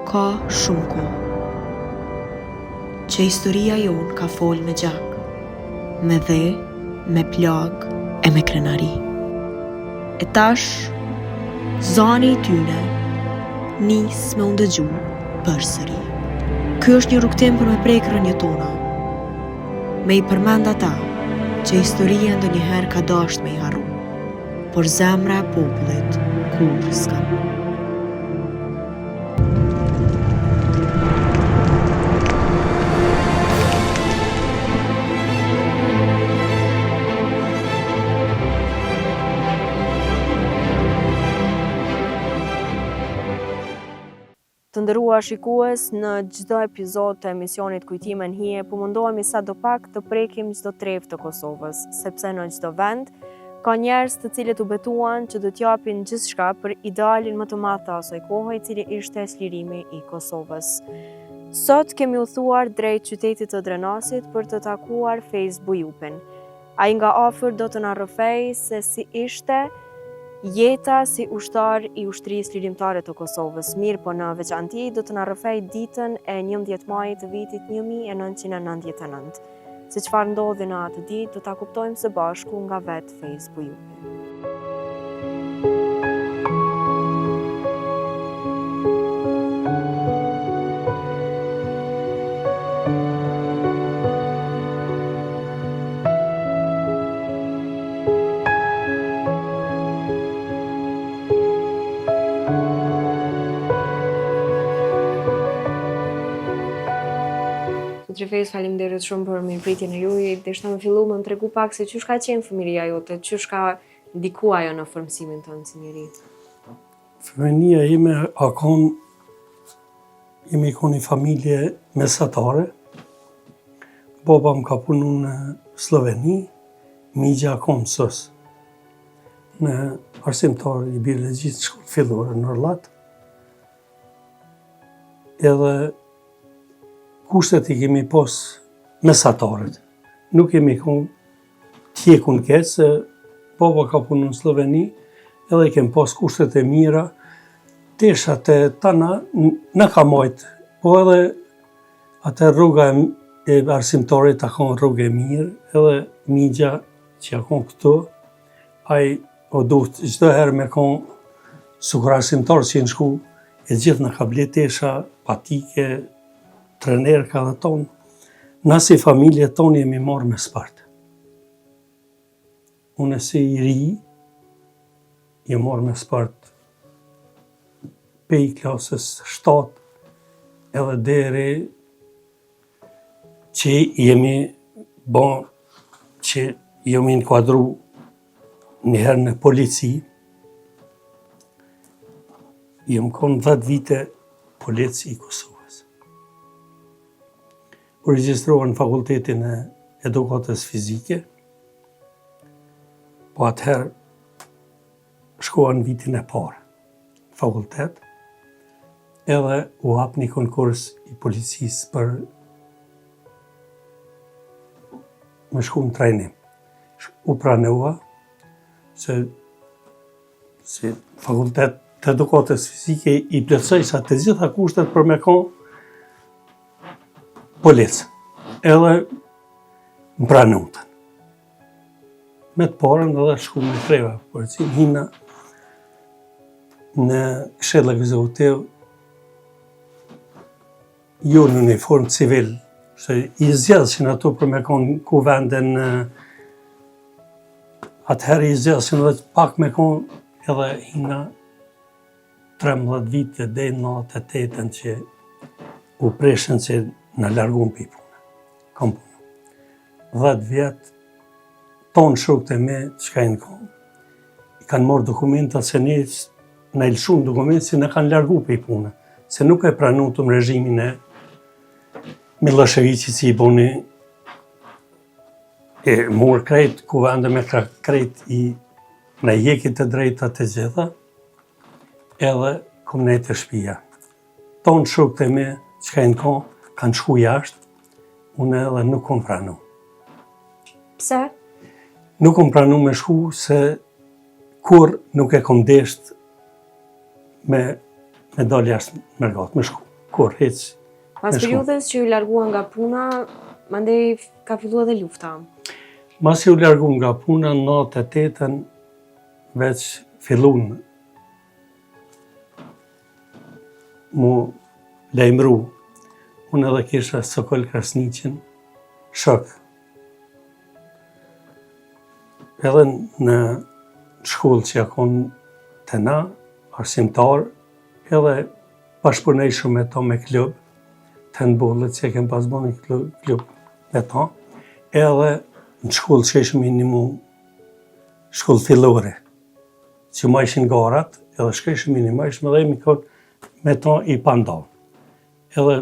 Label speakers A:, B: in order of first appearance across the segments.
A: ka shumë kohë që historia jonë ka folë me gjak, me dhe, me plag e me krenari. E tash, zani i tyne nis me u ndëgju përsëri. Ky është një rrugtim për me prek rënjët tona, me i përmend ata që historia ndonjëherë ka dasht me i harru, por zemra e popullit kur s'ka.
B: Të nderuar shikues, në çdo epizod të emisionit Kujtime Nhije, po mundohemi sadopak të prekim çdo trevë të Kosovës, sepse në çdo vend ka njerëz të cilët u betuan që do t'japin gjithçka për idealin më të madh të asaj kohe, i cili ishte çlirimi i Kosovës. Sot kemi udhëtuar drejt qytetit të Drenasit për të takuar Fejz Bujupin. Ai nga afër do të na rrëfej se si ishte jeta si ushtar i ushtrisë lirimtare të Kosovës. Mirë, po në veçanti do të na rrëfej ditën e 11 majit të vitit 1999. Se çfarë ndodhi në atë ditë, do ta kuptojmë së bashku nga vetë Fejz Bujupi. Fejz, faleminderit shumë për mirëpritjen e juaj. Deshta më fillu më tregu pak se çysh ka qenë fëmijëria jote, çysh ka ndikuar ajo në formsimin tënd si njeri.
C: Fëmijëria ime jemi një familje mesatare. Baba më ka punu në Sloveni, migja ka mësues në arsimtar i biologjisë në shkollë fillore në Orllat. Edhe kushtet i kemi pas mesatarët. Nuk kemi tjekun keq, se baba ka punu në Sloveni, edhe i kemi pas kushtet e mira, teshat e tana në ka majtë, po edhe atë rruga e arsimtarit ta ka rrugë e mirë, edhe migja që ja ka këtu, ai o duhet çdo herë me ka sukur arsimtar që në shku, e gjithë në ka ble tesha, patike, trener ka dhe tonë. Na si familje tonë jemi marrë me spartë. Unë si i ri, jemi marrë me spartë pe i klasës 7, edhe deri që jemi inkuadru njëherë në polici. Jemi konë 10 vite polici i Kosovës. U regjistrova në fakultetin e edukatës fizike, po atëherë shkova në vitin e parë në fakultet, edhe u hap një konkurs i policisë për me shku në trajnim. U pranova se fakultet të edukatës fizike i plotësoj sa të gjitha kushtet për me konë policë, edhe më pranutën. Me të parën edhe shku me treva, por që hina në këshilla ekzekutiv jo në uniform civil, se i zgjedhshin ato për me konë ku venden, atëherë i zgjedhshin edhe pak me konë, edhe hina 13 vite dhe në 98 që u preshen që në largun për i punë. Kam punë. 10 vjetë, tonë shokët e me, që ka i në kam, i kanë morë dokumentat se ne në ilshun dokumentat se në kanë largu për i punë, se nuk e pranutëm regjimin e Miloševićit si i boni e morë krejt, ku vende me krejt i në jekit të drejta të gjitha, edhe kom nejtë të shpia. Tonë shokët e me, që ka i në kam, kanë shku jashtë, unë edhe nuk kom pranu.
B: Pse?
C: Nuk kom pranu me shku, se kur nuk e kom desht me dalë jashtë mërgat, me shku. kur, hiç.
B: Pas periudhës që ju larguan nga puna, mandej ka filluar edhe lufta.
C: Mas ju largu nga puna në 98-ën, veç fillun mu lejmëru. Unë edhe kisha Sokol Krasniqin, shok. Edhe në shkollë që jakon të na, arsimtar, edhe bashkëpunoj shumë me to me klub, të në bollët që kem pas bo një klub me to, edhe në shkollë që ishëm minimu shkollë fillore, që ma ishin garat, edhe shkëshëm minimu, ishëm edhe me to i pandon. Edhe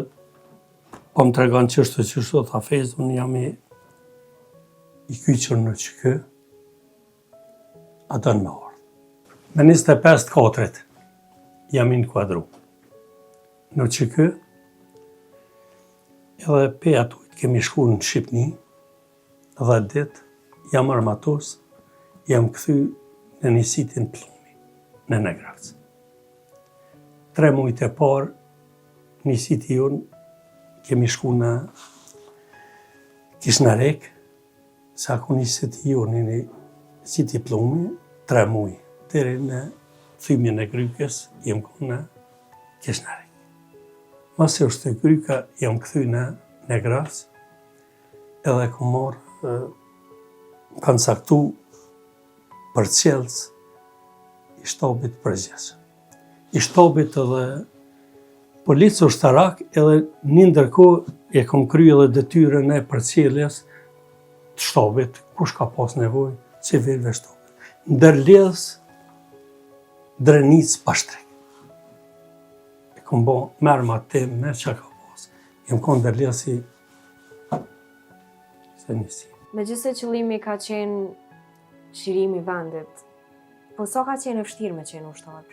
C: po më tregon qështu, tha Fejz, unë jam i kyqër në qëkë, a dënë me ardhë. Me 25 katrit jam i në kuadru. Në qëkë, edhe pe ato kemi shku në Shqipni, 10 dit, jam armatos, jam këthy në një sitin Plumi, në Negravc. 3 mujt e parë, një siti jonë, kemi shku në Kishnarek, sa ku një siti jonë, një siti Plumi, 3 mujt, deri në thymjen e Grykës, jem ku në Kishnarek. Masi është të Gryka, jam këthy në Negravc, edhe ku morë, kanë saktu për qelës i shtabit përgjithshëm. I shtabit edhe policë ushtarak, edhe një ndërkohë e kom kry edhe detyrën e përcjelljes të shtabit, kush ka pas nevojë, civilëve shtabit. Ndërlidhës drenicë pashtrek. E kom bo merma tim, merë që ka pas. Jem kon ndërlidhës si se njësi.
B: Megjithëse qëllimi ka qenë çlirimi i vendit, po sa ka qenë e vështirë me qenë ushtar?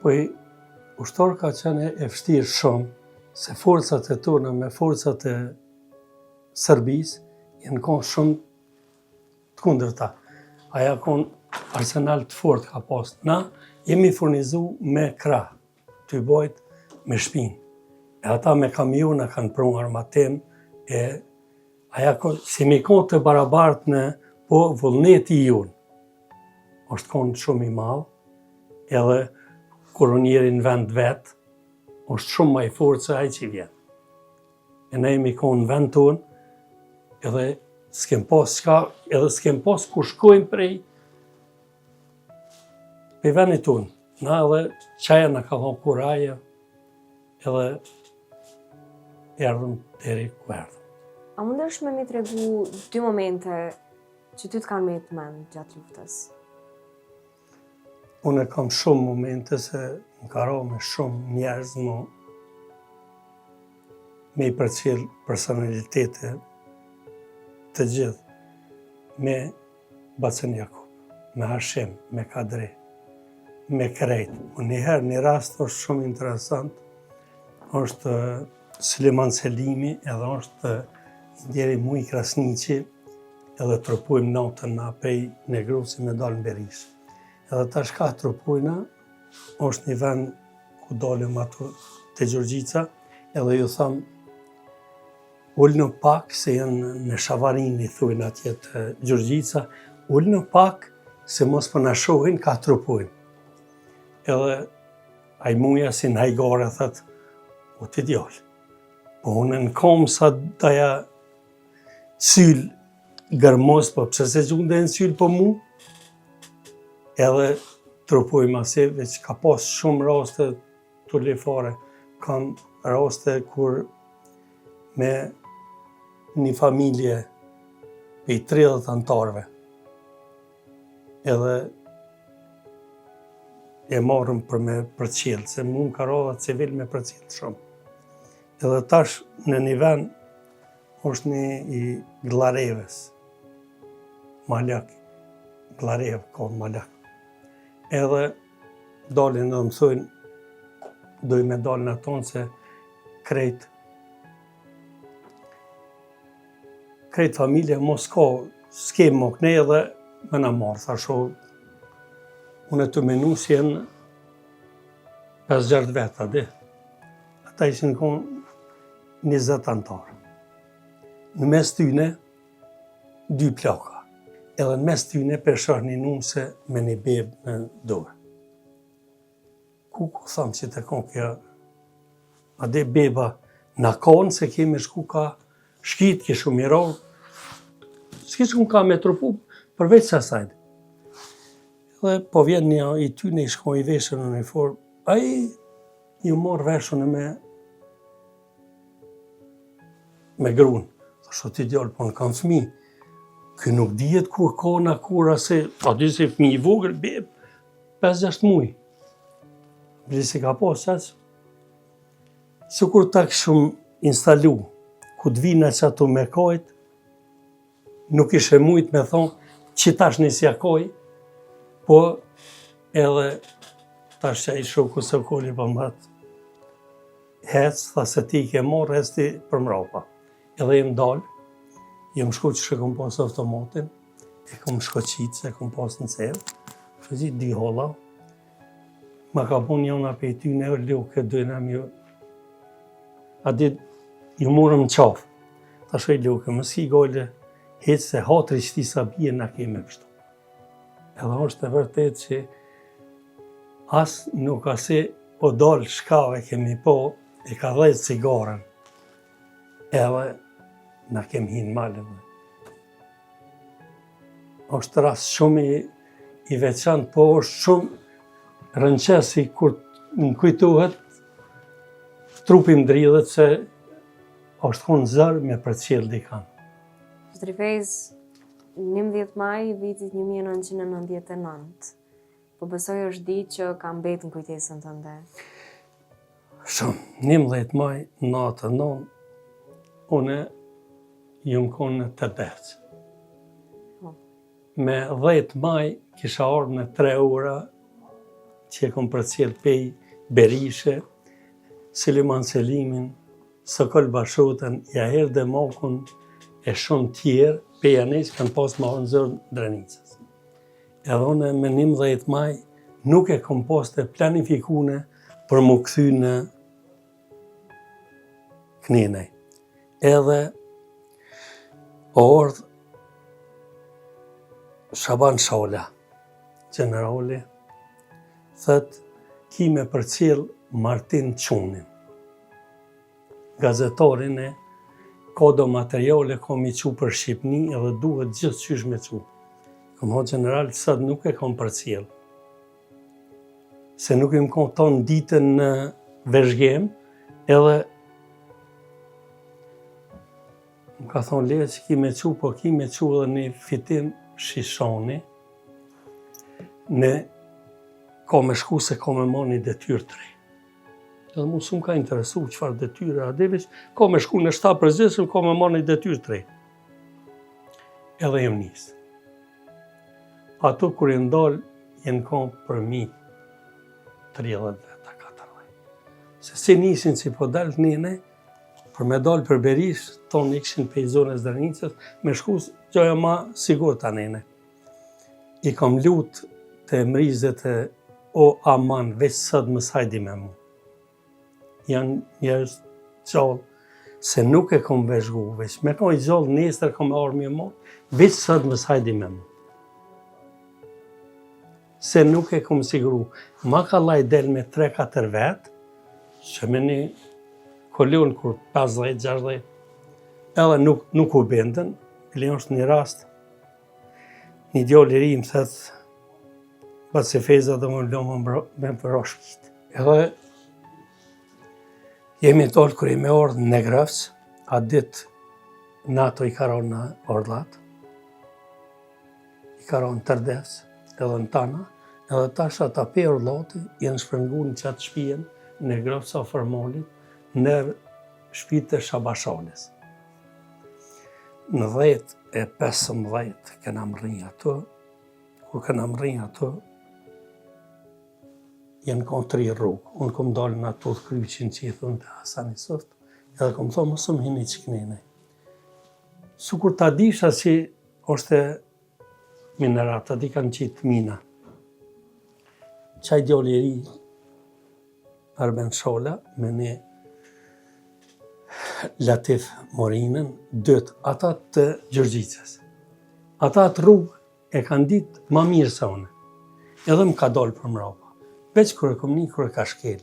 C: Po i ushtar ka qenë e vështirë shumë, se forcat e tona me forcat e Serbisë janë konë shumë të kundërta. Aja konë arsenal të fort ka pas. Na jemi furnizu me krah, të i bojt me shpinë. E ata me kamiona kanë prunë armatim, aja si me konë të barabartë në, po vullneti i jonë është konë shumë i malë, edhe kur unë jeri në vend vetë, është shumë ma i fortë se ajë që i vjenë. E ne jemi konë në vend tonë, edhe s'kem pas qka, edhe s'kem pas ku shkojmë prej vendit tonë. Na edhe qaja në ka thonë kur aje, edhe erdhëm deri ku erdhëm.
B: A mundesh me mi tregu 2 momente që ty të kanë me të mend gjatë luftës?
C: Unë kam shumë momente se më ka ra me shumë njerëz me i përcjell personalitete të gjithë, me Bacen Jakub, me Hashim, me Kadri, me krejt. Njëherë një rast është shumë interesant, është Suleman Selimi, edhe është njëri Muj Krasniqi, edhe trupojmë natën na prej Negrovci me dalë në Berish. Edhe tash ka trupojna, është një vend ku dalim ato të Gjorgjica, edhe ju thamë, ullë në pak, se janë në Shavarini, thujnë atje të Gjorgjica, ullë në pak, se mos për në shohin, ka trupojnë. Edhe aj muja si në hajgare, thëtë, o të djallë. Po unë në kom sa daja cyllë gërmos, po pëse se gjunde në cyllë po mu, edhe trupojmë asive që ka pas shumë raste të lefare. Kam raste kur me një familje pe 30 antarve, edhe e marrëm për me përcjellë, se mu më ka rada civil me përcjellë shumë. Edhe tash në një vend është një i Glareves, Malak, Glarev, ka Malak. Edhe dalin dhe më thujnë, doj me dalin e tonë se krejt familje mos ka, s'kem më këne edhe me në marrë, thasho, unë e të menu si jenë 5-6 veta, di. ata ishin konë 20 antarë. Në mes tyne, 2 plaka. Edhe në mes tyne përshar një numëse me një bebë në dorë. Ku thamë që të konë kjo, ade beba në konë se kemi shku ka shkit, ke shumë i rogë, s'ki shku ka me trupu, përveç sa sajtë. Dhe po vjen një i tyne i shkon i veshën në uniform, ai ju morë veshën me grunë. Thashtë ti djallë, po në kam fëmi. Kë nuk dihet kur kona, kur ase, a di se fëmi i vogël, bebë, 5-6 muaj. Bli si ka po, qaqë. Se kur ta këshum instalu, ku të vina që ato me kajt, nuk ishe mujt me thonë, që tash nisja koj, po edhe tash që i shoku se koli për mbatë. Hec, tha se ti ke morë, hec ti për mrapa. Edhe jem dalë, jem shku që kom pas automatin, e kom shkoqit se kom pas në cevë, shkoqit 2 holla, ma ka pun njona pe i ty në leo këtë dojnëm ju, a dit ju morëm qafë, ta shoj leo këtë mëski gole, hecë se hatri që ti sa bje në keme kështu. Edhe është e vërtet që asë nuk ase o dalë shkave kemi po, e ka 10 cigaren, edhe na kem hinë malë. është rast shumë i veçantë, po është shumë rënqesi kur më kujtohet, trupi më dridhet se është konë zërë me përcjell dikan.
B: Shtrifez, 11 maj vitit 1999, po besoj është ditë që ka mbetë në kujtesën tënde.
C: Shumë, 11 maj, natë 9, une jëmë konë në Tërbevë. Me 10 maj kisha ardhur në 3 ora që e kom përcjell pej Berishe, Seliman Selimin, Sokol Bashotën, Jaher Demakun e shumë tjerë, pej anes kanë pas marrë në zërë Drenicës. Edhe une me 11 maj nuk e kom pas të planifikune për më kthy në Knenej. Edhe o ardhë Shaban Shola, generali, thët, ki me përcjell Martin Qunin. Gazetarin e ka do materiale kom i qu për Shqipni edhe duhet gjithë qysh me qu. Kom ha general, sët nuk e kom përcjell. Se nuk im kom tonë ditën në Vezhgem, edhe më ka thonë le që ki me qu, po ki me qu edhe një fitim Shishani, ne ka me shku se ka me marrë një detyrë të re. Edhe mu s'm ka interesu qëfar detyre adeveq, ka me shku në shtab përgjithshëm, ka me marrë një detyrë të re. Edhe jem nisë. Ato kur e ndalë, jenë ka për mi 30 veta, 40. Se si nisin që po dalë nene, për me dalë për Berish, tonë ikshin pej zonës Drenicës, me shku gjoja ma sigur të anene. I kam lutë të mrizet e o aman, veç sëtë më sajdi me mu. Janë njerëz gjallë, se nuk e kom veshgu, veç me kom i gjallë nesër kom armi e mu, veç sëtë më sajdi me mu. Se nuk e kom siguru. Ma ka laj del me 3-4 vetë, që me një kolion kur 50-60, edhe nuk u bendën, le është një rast, një djallë i ri më thëtë, batë se feza dhe më lomë me përra shpit. Edhe jemi tollë kër i me ordë në Grëfës, a ditë NATO i karon në ordlat, i karon në Tërdevës, edhe në Tana, edhe tash ata pe ordlati jenë shpërngu në qatë shpijen në Grëfës a formalit, në shpite Shabashales. Në 10:15 këna më rrinjë ato, kur këna më rrinjë ato, jenë konë 3 rrugë. Unë kom dalë në ato të kryqin që i thunë të Hasani Soft, edhe kom thonë mësëm hini që kënene. Sukur ta disha që është minerat, ta di kanë qitë mina. Qaj djali i ri, Arben Shola, me një Latif Morinën, dytë ata të Gjërgjicës. Ata të rrugë e kanë ditë ma mirë se unë. Edhe më ka dalë për mrapa. Veç kërë kom një kërë ka shkel.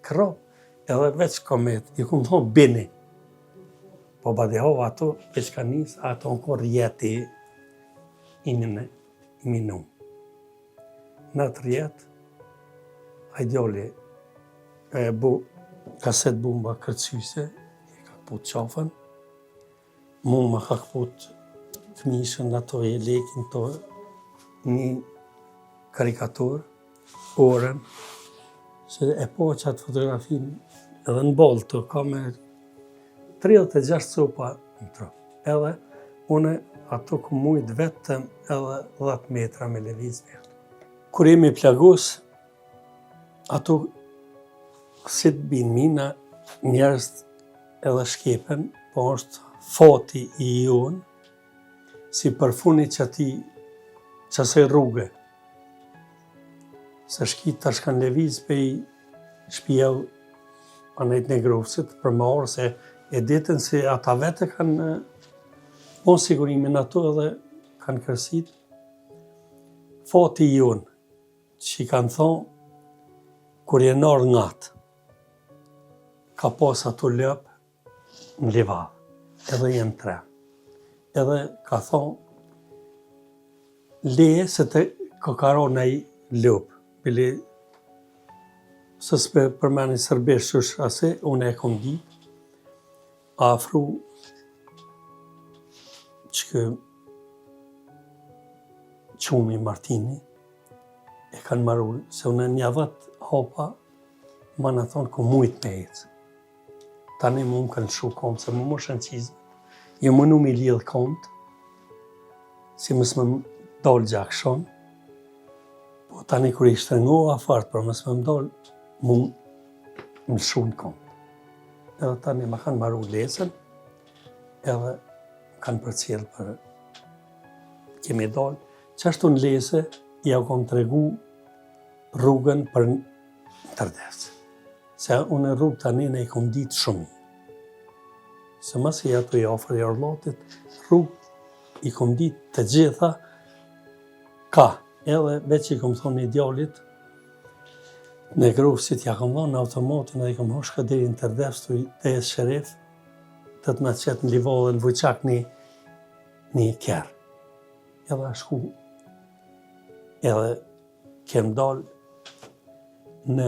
C: Krap, edhe veç komet, ju kom thonë bini. Po badehova ato, veç ka njës, ato në korë jeti iminu. Në të rjetë, a i djali e bu kaset bumba kërcyse, e ka këput qafën, mu ma ka këput të mishën ato e lekin të një karikatur, orën, se e po qatë fotografin edhe në bolë të ka me 36 copa në trup. Edhe une ato ku mujtë vetëm edhe 10 metra me leviz me ato. Kur jemi plagos, ato si të binë mina, njerëz edhe shkepen, po është fati i jonë, si përfuni që ati qasaj rrugë. Se shkit tash kanë leviz pe i shpijau anajt në grufësit për marë, se e ditën se ata vete kanë bon sigurimin ato edhe kanë kërsit. Fati i jonë, që i kanë thonë, kur je nërë ngatë, ka pas ato lëpë në livadë, edhe jenë 3. Edhe ka thonë, leje se të kokaro në i lëpë, bili, së s'pe përmeni sërbesht qësh ase, unë e kom di, afru që kë qumi Martini, e kanë marrë, se unë një 10 hapa, ma në thonë ku mujtë me ecë. Tani mu më kanë shu kom, se mu më shënqizme, jo më nu mi lidhë komt, si mësë më dalë gjakshon, po tani kër i shtrëngova fartë, për mësë më dalë, mu më shu në komt. Edhe tani ma kanë marru lesën, edhe kanë përcjellë për kemi dalë. Qashtu në lesë, ja kom të regu rrugën për në tërdevës. Se unë rrugë tani ne i kom ditë shumë. Se mësi ato i ofër i orlotit, rrugë i kom ditë të gjitha ka. Edhe veç i kom thonë një djallit, në grufësit ja kom thonë në automatin edhe i kom hoshka deri në tërdevës të e shërif, të të me qëtë në livadhe në vujqak një kjerë. Edhe a shku, edhe kem dalë në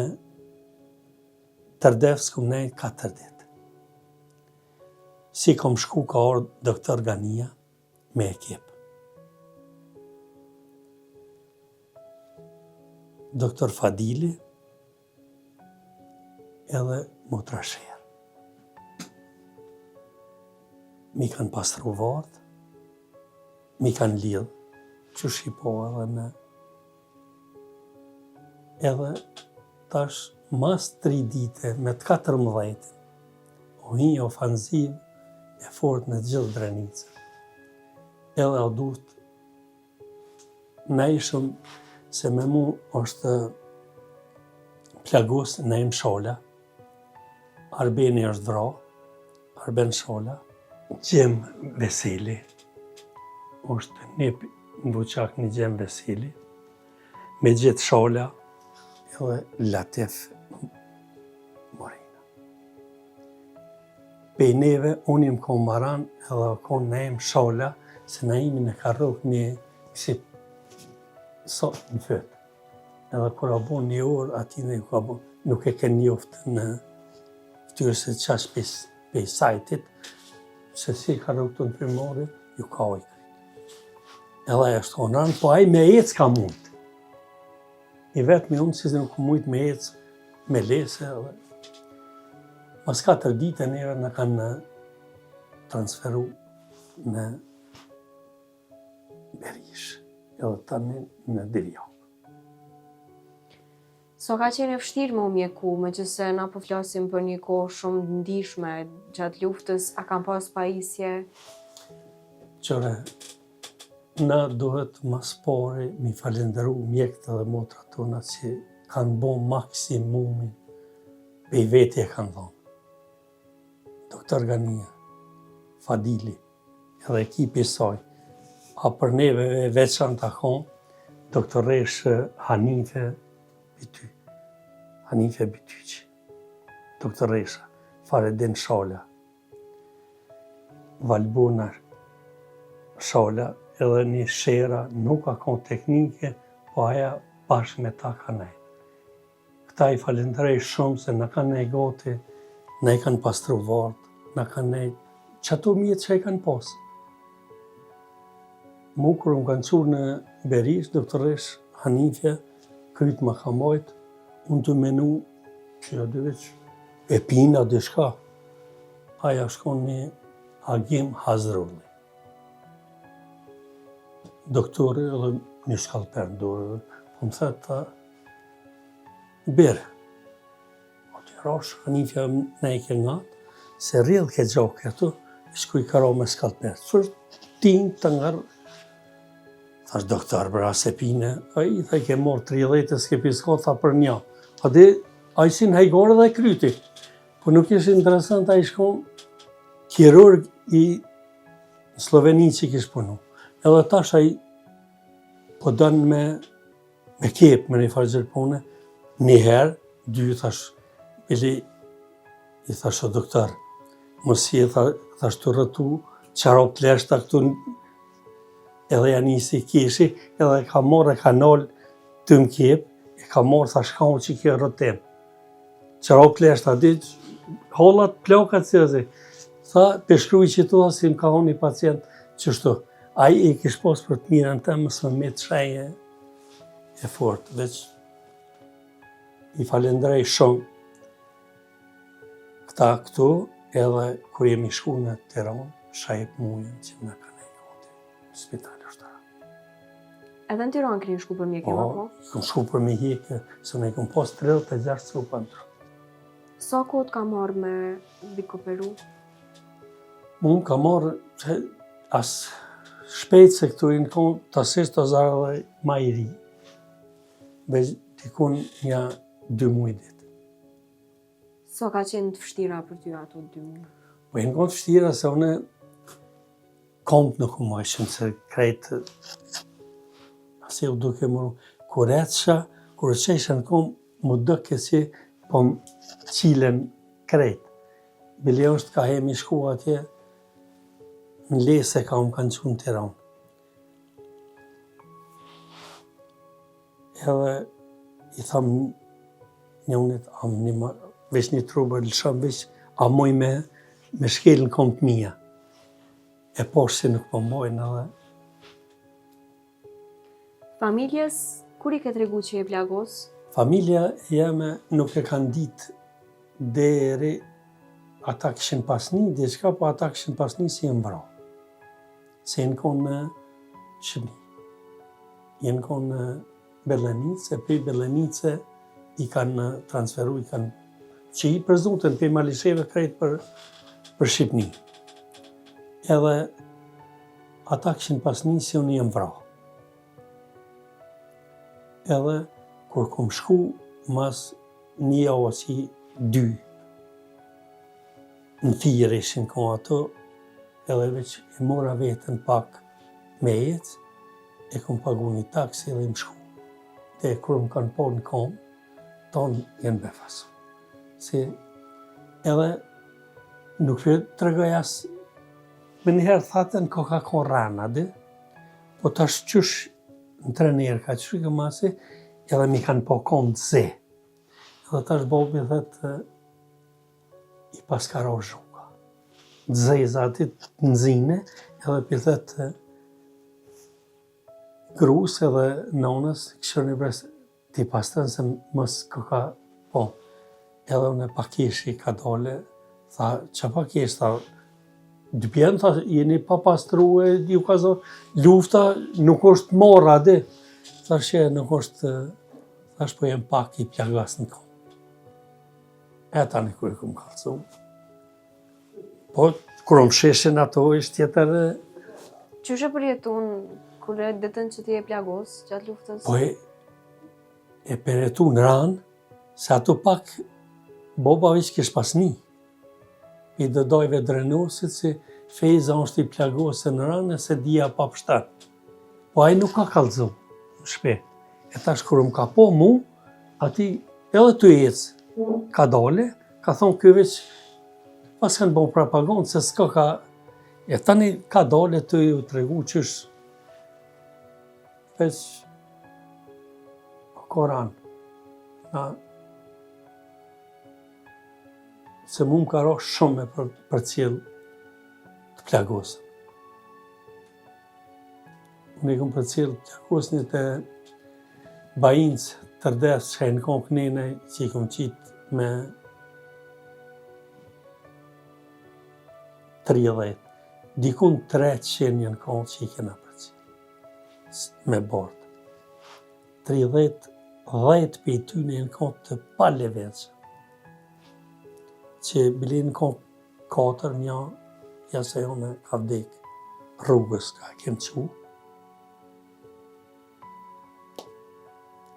C: tërdevës kom nejtë 4 ditë. Si kom shku ka orë doktor Gania me ekip. Doktor Fadili edhe Motrasher. Mi kanë pastru vartë, mi kanë lidhë, që shqipo edhe në. Edhe tash mas 3 dite me të 14, o hi ofanziv e fort në gjithë Drenicën. Edhe o duhet në ishëm se me mu është plagos në im Shola, Arbeni është vra, Arben Shola, Gjem Veseli, është një buqak një Gjem Veseli, me gjithë Shola, edhe Latif Morina. Pej neve, unë im kom maran, edhe kon në im Shola, se në imi në ka rrugë një si sot në fëtë. Edhe kur a bon një orë, ati në ka bon, nuk e ke njoftë në ftyrë se qash pej sajtit, se si ka rrugë të në primarit, ju ka ojkë. Edhe e shtonë ranë, po aj me ecë ka mund. I vetë me unë, si nuk mujtë me ecë me lese, edhe mas 4 dite neve në kanë transferu në Berish, edhe tani në Dirjak.
B: So ka qenë e vështirë me u mjeku, me që se na po flasim për një kohë shumë ndihshme gjatë luftës, a kam pas pajisje?
C: Qëre, na duhet mas pari mi falenderu mjekët dhe motrat tona që kanë bo maksimumin, pe i veti e kanë thonë. doktor Gania, Fadili, edhe ekipi saj, a për neve e veçan të akon, doktoresh Hanife Bityqi, doktoresha, Faredin Shala, Valbuna Shala, edhe një shera nuk ka kon teknike, po aja bashkë me ta ka nej. Këta i falendrej shumë se në kanë nej gati, ne i kanë pastru vartë, në kanë nej qëto mjetë që i kanë posë. Mu kërë më kanë qurë në Berish, doktoresh Hanifja, krytë më ka mojtë, unë të menu që ja dy veç e pina dhe shka. Aja shkon një agim Hazrulli. Doktori edhe një shkallper në dorë, po më thëtë ta berë. O të rash, Hanifja ne i ke ngatë, se rrjedh ke gjokë këtu, shkuj karo me shkallper. Qërë tin të ngarë, thash doktor, bra se pine, i tha i ke morë 30 s'ke pisko, tha për një. A di, a i si në hajgore dhe kryti. Po nuk ishë interesant, a i shkon kirurg i Sloveni që kish punu. Edhe tash a i po dënë me kep, me një farë gjërpune, një herë, dy thash, bili, i thash o doktor, mësi e thash të rëtu, qaro pleshta këtu, edhe janë nisi kishi, edhe ka morë e ka nolë të më kep, e ka morë, thash ka unë që kjo rëtem. Qaro pleshta, di, hollat, plokat, si tha, peshkruj që tu, si më ka unë një pacient, qështu. A i kish posë për të mirën të mësë me të shajë e fort, veç i falendrej shumë këta këtu, edhe kër jemi shku në Tiranë, shajë mujën që në kanë e gati, në spitali shtara.
B: Edhe në Tiranë këni shku për mjekë,
C: po? Këm shku për mjekë, se ne këm posë 36 trupa në trup.
B: Sa kohët ka marrë me bikoperu?
C: Unë ka marrë që asë shpejt se këtu i në konë të asisht të zarë dhe ma i ri. Veç dikun një 2 muaj ditë.
B: Sa ka qenë të fështira për ty ato 2 muaj?
C: Po e në konë të fështira se une kompë nuk u mojshën, se krejtë asë u duke më kuretsha, kur që ishë në konë më dëke si po më qilen krejtë. Bile është ka hemi shku atje, në lese ka më kanë qunë Tiranë. Edhe i thamë një unit, veç një trubër lësham, veç a moj me shkelën kom të mija. E poshtë si nuk po mojnë edhe.
B: Familjes, kur i ke tregu që je plagos?
C: Familja jeme nuk e kanë ditë deri ata këshin pasni, diçka, po ata këshin pasni si e mbra. Se jenë konë në Shqipni. Jenë konë në Belenice, për Belenice i kanë transferu, që i përzutën për Malisheve krejt për Shqipni. Edhe ata këshin pasni si unë i mbra. Edhe kur kom shku, mas një javë që 2, në thirë ishin ko ato, edhe veç e mora vetën pak me jetë, e kom pagu një taksi edhe më shku. Dhe kërë më kanë po në kom, tonë jenë befas. Se edhe nuk të tregoj asë, me njëherë thatën ko ka kon rana, po tash qysh në trenerë ka qysh ke masi, edhe mi kanë po kom të ze. Edhe tash Bobi dhëtë i paskaro zhuka. Dzeza atit në zine, edhe pithet grus edhe nonës, këshër një presë ti pastën se mësë këka, po, edhe unë pakeshi ka dole, tha, që pakesh, tha, dy pjenë, tha, jeni pa pastru e, ju ka zonë, lufta nuk është mora, di, tha, shë nuk është, thash, po jem pak i plagas në kom. E ta në kërë këmë kalësu. Po, kërë më sheshin ato, ishtë tjetër...
B: Qysh e përjetun kërë ditën që ti e plagos gjatë luftës?
C: Po e përjetu në ranë, se ato pak boba vishë kish pasni. i dëdojve drenusit si Feza është i plagose në rënë se dhja pa pështat. Po ai nuk ka kallëzu në shpe. E tash kur më ka po mu, ati edhe të ecë, ka dole, ka thonë ky veç, pas kanë bo propagandë se s'ka ka, e tani ka dole të ju të regu qësh, veç Koran, se mu më ka ro shumë për cilë të plagosën. Unë i kom për cilë të plagosën të bajinës tërdes që e në kom kënene që i kom qitë me 30. Dikun 300 në kom që i kena për cilë me bordë. 30 10 për i ty në kom të pale veqë. Që bilin kom 4 një, jasë e unë ka vdek rrugës ka kem qu.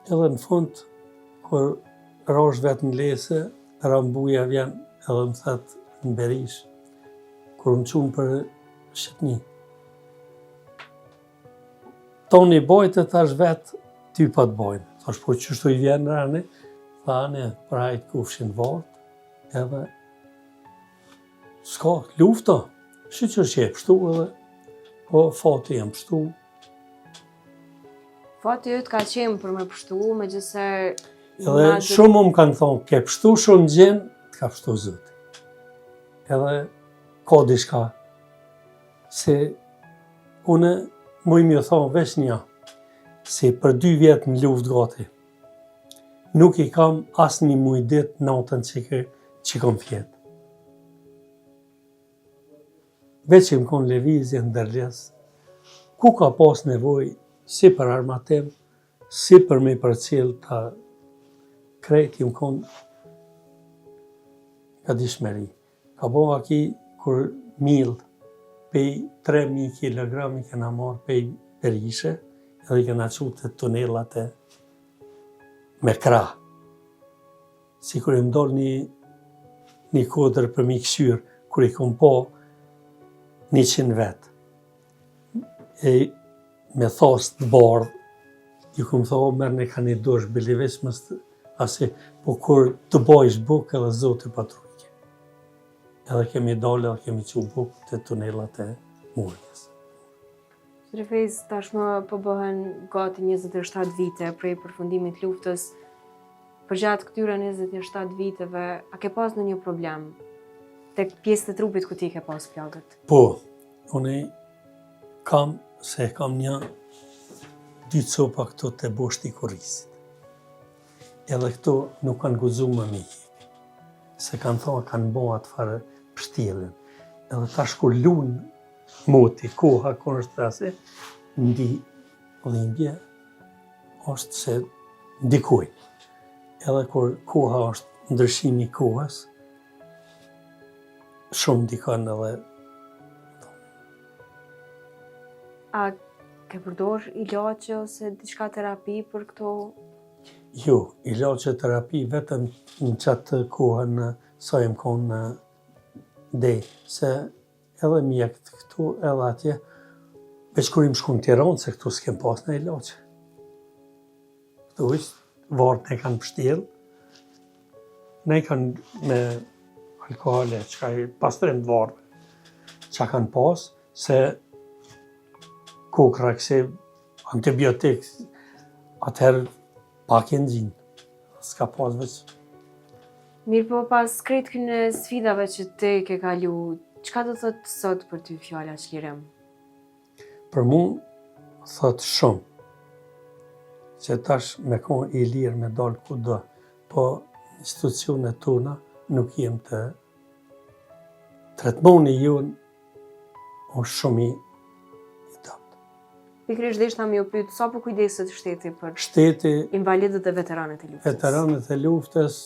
C: Edhe në fund, kur rosh vetë në lese, rambuja vjen edhe më thëtë në Berish, kur më qunë për Shqipni. Toni bojtë e tash vetë, ty pa të bojnë. Thash, po qështu i vjen në rani, thane, prajtë kufshin vort, edhe s'ka lufta, që është je pështu edhe, po fati jem pështu.
B: Fati jëtë ka qenë për me pështu, me gjëse...
C: Edhe shumë më kanë thonë, ke pështu shumë gjenë, të ka pështu zëti. Edhe ka dishka, se une mu i mjë thonë veç një, se për 2 vjetë në luft gati, nuk i kam asë një muj ditë natën që kom fjetë. Veç që më konë levizje në dërles, ku ka pas nevoj, si për armatim, si për me për cilë të krejt, më konë ka dishmeri. Ka bo aki, kur milë, pej 3.000 kg kena marë pej Berishe, edhe kena qutë të tunelat e me krah. Si kur i më dollë një kodër për mi këshyrë, kur i kom po 100 vetë. E me thosë të bardhë, ju kom thohë mërë ne ka një dosh bilivesh, asi, po kur të bojsh bukë edhe zotë i patrujke. Edhe kemi dollë edhe kemi që bukë të tunelat e murjes.
B: Rifejz, tashmë po bëhen gati 27 vite prej përfundimit luftës. Për gjatë këtyre 27 viteve, a ke pas në një problem? Tek pjesë të trupit ku ti ke pas plagët?
C: Po, unë kam një 2 copa këto të boshti kurisit. Edhe këto nuk kanë guzu më miki. Se kanë thonë kanë bo atë farë pështjelën. Edhe tash kur lunë moti, koha, kur është të ase, ndi dhimbje, është se ndikuj. Edhe kur koha është ndryshimi kohës, shumë ndikon edhe.
B: A ke përdor ilaqe ose diçka terapi për këto?
C: Jo, ilaqe terapi vetëm në qatë kohën sa jem konë në dej, se edhe mjekët këtu edhe atje, veç kur im shku në Tiranë, se këtu s'kem pas në ilaqe. Këtu ishtë, vartë ne kanë pështjelë, ne kanë me alkohole, që ka i pastrim të varëve, që kanë pas, se kokra kësi antibiotik, atëherë pak e nxinë, s'ka pas veç.
B: Mirë po pas krejt këne sfidave që te ke kalu, çka do thotë sot për ty fjala çlirim?
C: Për mu, thotë shumë, që tash me konë i lirë me dalë ku do, po institucionet tona nuk jem të tretmoni jonë është shumë i daptë.
B: Pikrisht dhe ishta mi u pytë, sa po kujdeset shteti për
C: Shteti,
B: invalidët dhe veteranët e luftës?
C: veteranët e luftës,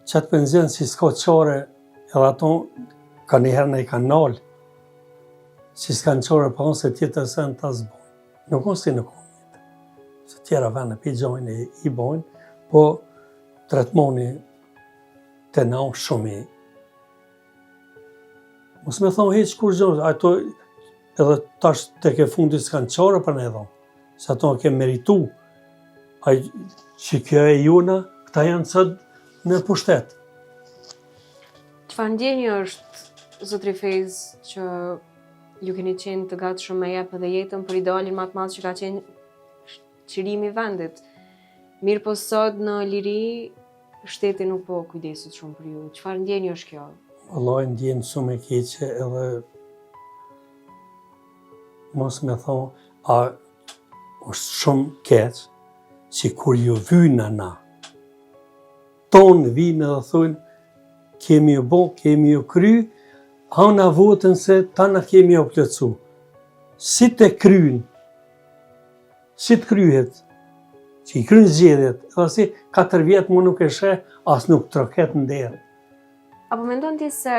C: qatë penzion si s'ka qare, edhe ato ka njëherë ne i kanë nalë, si s'kanë qare pa unë se tjetër sen të zbojnë. Nuk unë si nuk unë jetë. Se tjera vene pi gjojnë i bojnë, po tretmoni të na shumë Mos me thonë heq kur gjë, ato edhe tash tek e fundit s'kanë qare për ne dhonë, se ato ke meritu. Ai që kjo e juna, këta janë sot në pushtet.
B: Çfarë ndjenjë është, zotri Fez, që ju keni qenë të gatshëm me jep edhe jetën për idealin më të madh që ka qenë çlirimi i vendit. Mirë po sot në liri, shteti nuk po kujdeset shumë për ju. Çfarë ndjenjë është kjo?
C: Vallai ndjen shumë e keqe edhe mos me thonë, a është shumë keq që kur ju vyna na, tonë vinë dhe thunë, kemi ju bo, kemi ju kry, hana votën se ta na kemi ju plëcu. Si të krynë, si të kryhet, që i krynë zgjedhjet, edhe si 4 vjetë mu nuk e sheh, as nuk troket në derë.
B: Apo mendon ti se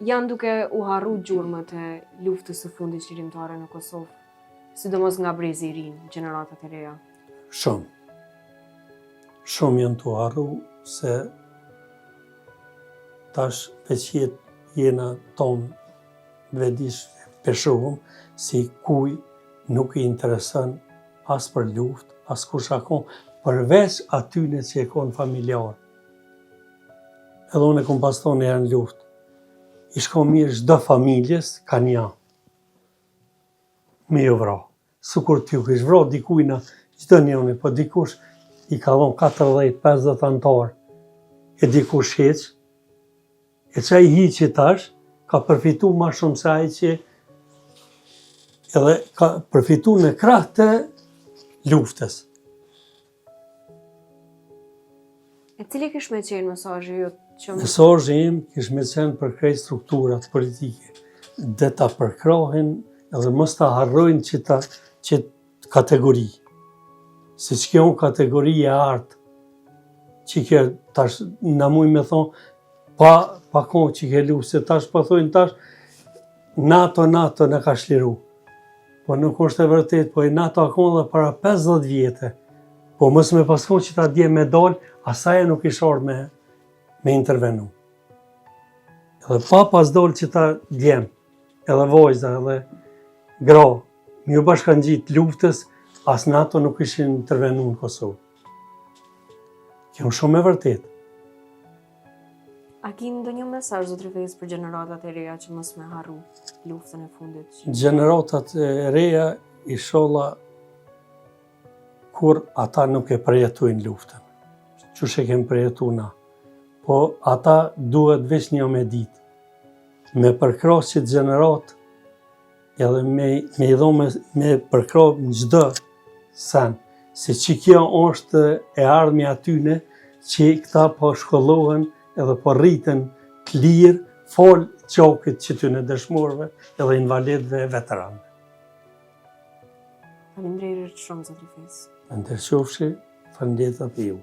B: janë duke u harru gjurmët e luftës së fundit çlirimtare në Kosovë, sidomos nga brezi i ri, gjeneratat e reja?
C: Shumë. Shumë janë të harru se tash veqjet jena tonë vedish peshuhëm si kuj nuk i interesën as për luft, as kush akon, përveç atyne që e konë familjarë. Edhe unë e kom pas thonë e në luft. I shko mirë çdo familjes ka një. Me ju vra. Sukur t'ju kish vra dikujna çdo njëni, po dikush i ka dhonë 40-50 antarë. E dikush heq. E që i hiqi tash, ka përfitu ma shumë se ai që edhe ka përfitu në krah të luftës.
B: E cili kish me qenë mesazhi ju?
C: Mesazhi im kish me qenë për krejt strukturat politike, dhe ta përkrahin edhe mos ta harrojnë që kategori. Se që kjo kategori e artë, që kjo tash në muj me thonë, pa kohë që ke lu, se tash po thojnë tash, NATO në ka shliru. Po nuk është e vërtet, po i NATO akon dhe para 50 vjetë. Po mos me paskon që ta dje me dalë, asaja nuk ish ardhë me intervenu. Edhe pa pas dollë që ta djem, edhe vojza, edhe gra, mi u bashkan gjitë luftës, as NATO nuk ishin intervenu në Kosovë. Kjo shumë e vërtet.
B: A ki ndonjë mesazh, zotri Fez, për gjeneratat e reja që mos me harru luftën e fundit?
C: Gjeneratat e reja, inshallah, kur ata nuk e përjetojnë luftën. Qysh e kem përjetu na. Po ata duhet veç një me ditë. Me përkras që gjenerat, edhe me i dho me përkras në gjdo sen. Se që kjo është e ardhmi atyne që këta po shkollohen edhe po rriten të lirë, fol qokit që ty në dëshmorve edhe invalidve e veteranve.
B: Faleminderit shumë, zotri Fez.
C: Ndërqofshi, faleminderit edhe ju.